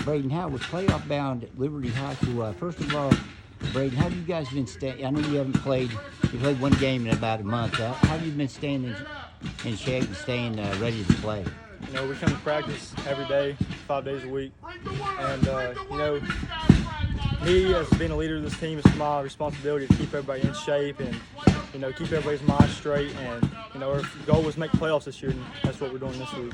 Braden Howell was playoff bound at Liberty High School. First of all, Braden, how have you guys been staying? I know you haven't played. You played one game in about a month. How have you been staying in shape and staying ready to play? You know, we come to practice every day, 5 days a week, and you know, me as being a leader of this team, it's my responsibility to keep everybody in shape and you know keep everybody's mind straight. And you know, our goal was to make playoffs this year, and that's what we're doing this week.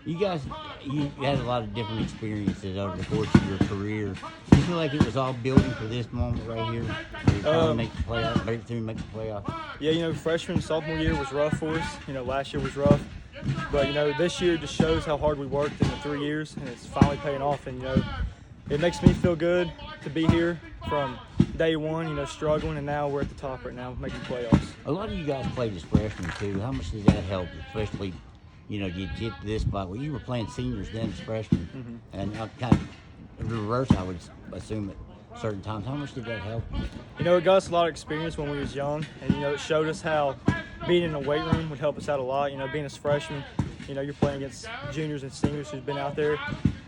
You guys, you had a lot of different experiences over the course of your career. Do you feel like it was all building for this moment right here? Where you finally make the playoff, break through and make the playoff? Yeah, you know, freshman and sophomore year was rough for us. You know, last year was rough. But, you know, this year just shows how hard we worked in the 3 years, and it's finally paying off. And, you know, it makes me feel good to be here from day one, you know, struggling, and now we're at the top right now, making playoffs. A lot of you guys played as freshmen, too. How much did that help, especially, you know, you get to this spot? Well, you were playing seniors then as freshmen, and kind of reverse, I would assume, at certain times. How much did that help? You know, it got us a lot of experience when we was young, and, you know, it showed us how being in the weight room would help us out a lot. You know, being as freshmen, you know, you're playing against juniors and seniors who's been out there,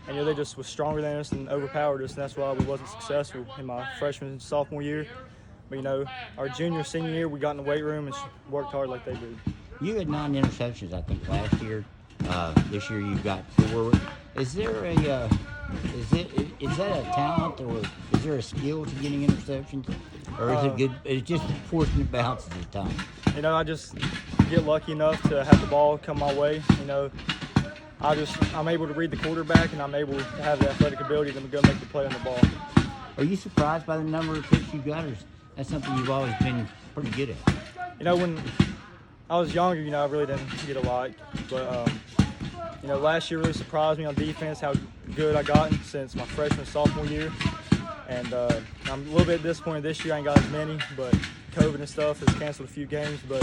and, you know, they just was stronger than us and overpowered us, and that's why we wasn't successful in my freshman and sophomore year. But, you know, our junior, senior year, we got in the weight room and worked hard like they did. You had 9 interceptions, I think, last year. This year you've got 4. Is there a is that a talent, or is there a skill to getting interceptions, or is it good? It's just fortunate bounces at the time. You know, I just get lucky enough to have the ball come my way. You know, I'm able to read the quarterback, and I'm able to have the athletic ability to go make the play on the ball. Are you surprised by the number of picks you got, or is that something you've always been pretty good at? You know, when I was younger, you know, I really didn't get a lot, but you know, last year really surprised me on defense how good I gotten since my freshman sophomore year, and I'm a little bit disappointed this year I ain't got as many, but COVID and stuff has canceled a few games, but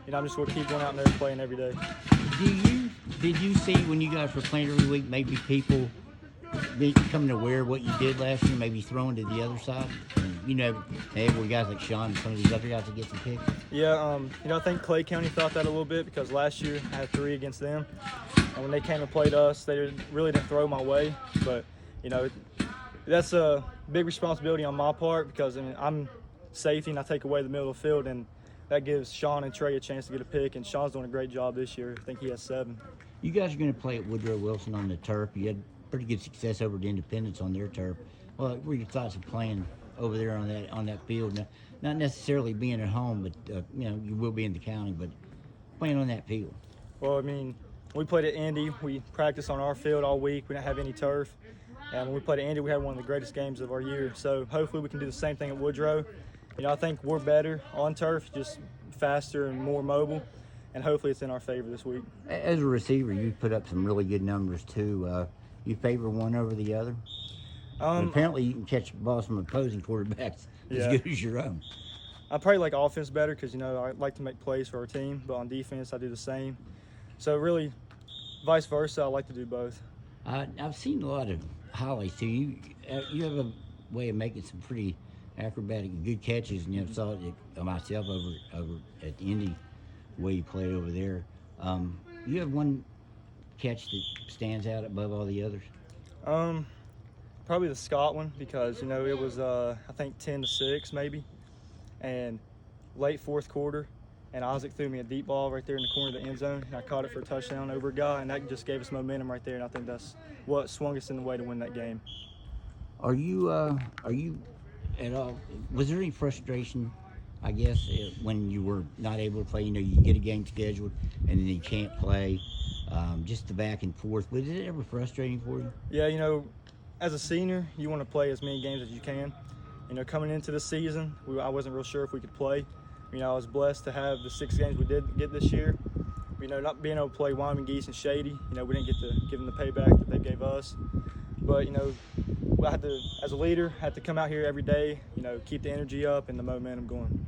you know, I'm just going to keep going out there and playing every day. Did you see when you guys were playing every week, maybe people becoming aware of what you did last year, maybe throwing to the other side? And, you know, they were guys like Sean and some of these other guys that get some picks. Yeah, you know, I think Clay County thought that a little bit because last year I had 3 against them, and when they came and played us, they really didn't throw my way. But you know, that's a big responsibility on my part because I mean, I'm safety and I take away the middle of the field, and that gives Sean and Trey a chance to get a pick, and Sean's doing a great job this year. I think he has 7. You guys are going to play at Woodrow Wilson on the turf. You had pretty good success over at Independence on their turf. Well, what were your thoughts of playing over there on that field? Now, not necessarily being at home, but you know, you will be in the county, but playing on that field. Well, I mean, we played at Indy. We practiced on our field all week. We didn't have any turf. And when we played at Indy, we had one of the greatest games of our year. So hopefully we can do the same thing at Woodrow. You know, I think we're better on turf, just faster and more mobile. And hopefully it's in our favor this week. As a receiver, you put up some really good numbers too. You favor one over the other? But apparently you can catch balls from opposing quarterbacks as good as your own. I probably like offense better because, you know, I like to make plays for our team. But on defense, I do the same. So really, vice versa, I like to do both. I've seen a lot of highlights too. You have a way of making some pretty acrobatic and good catches, and you know, saw it myself over at the Indy way you played over there. You have one catch that stands out above all the others? Probably the Scott one because, you know, it was I think 10-6 maybe, and late 4th quarter, and Isaac threw me a deep ball right there in the corner of the end zone, and I caught it for a touchdown over a guy, and that just gave us momentum right there, and I think that's what swung us in the way to win that game. Are you at all, was there any frustration, I guess, when you were not able to play? You know, you get a game scheduled and then you can't play, just the back and forth. Was it ever frustrating for you? Yeah, you know, as a senior, you want to play as many games as you can. You know, coming into the season, I wasn't real sure if we could play. You know, I was blessed to have the 6 games we did get this year. You know, not being able to play Wyoming Geese and Shady, you know, we didn't get to give them the payback that they gave us. But, you know, I had to, as a leader, had to come out here every day, you know, keep the energy up and the momentum going.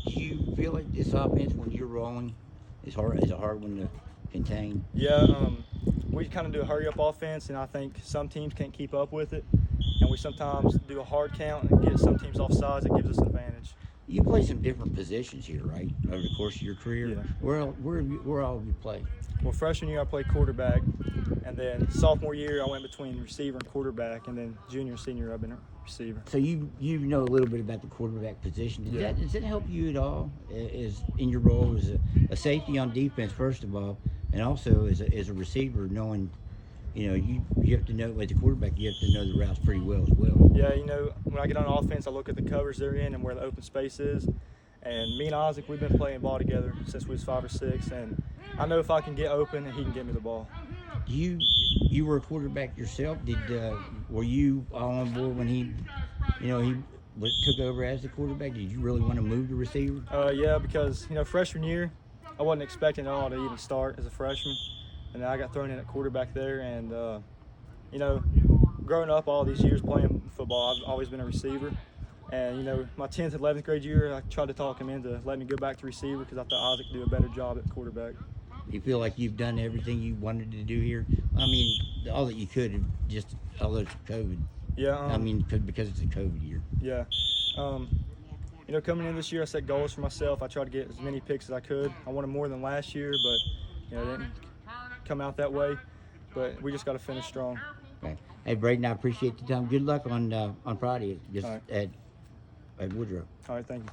Do you feel like this offense, when you're rolling, is a hard one to contain? Yeah, we kind of do a hurry-up offense, and I think some teams can't keep up with it. And we sometimes do a hard count and get some teams off sides. It gives us an advantage. You play some different positions here, right, over the course of your career? Yeah. Where all have you played? Well, freshman year I played quarterback. And then sophomore year, I went between receiver and quarterback, and then junior and senior, I've been a receiver. So you know a little bit about the quarterback position. Does that help you at all as in your role as a safety on defense, first of all, and also as a receiver, knowing, you know, you have to know, as a quarterback, you have to know the routes pretty well as well. Yeah, you know, when I get on offense, I look at the covers they're in and where the open space is. And me and Isaac, we've been playing ball together since we was 5 or 6, and I know if I can get open, and he can get me the ball. You were a quarterback yourself. Were you all on board when he took over as the quarterback? Did you really want to move to receiver? Yeah, because, you know, freshman year, I wasn't expecting at all to even start as a freshman, and I got thrown in at quarterback there. And you know, growing up all these years playing football, I've always been a receiver. And, you know, my 10th and 11th grade year, I tried to talk him into letting me go back to receiver because I thought Isaac could do a better job at quarterback. You feel like you've done everything you wanted to do here? I mean, all that you could, just all those COVID. Yeah. I mean, because it's a COVID year. Yeah. You know, coming in this year, I set goals for myself. I tried to get as many picks as I could. I wanted more than last year, but, you know, it didn't come out that way. But we just got to finish strong. Okay. Hey, Braden, I appreciate the time. Good luck on Friday All right. at Woodrow. All right, thank you.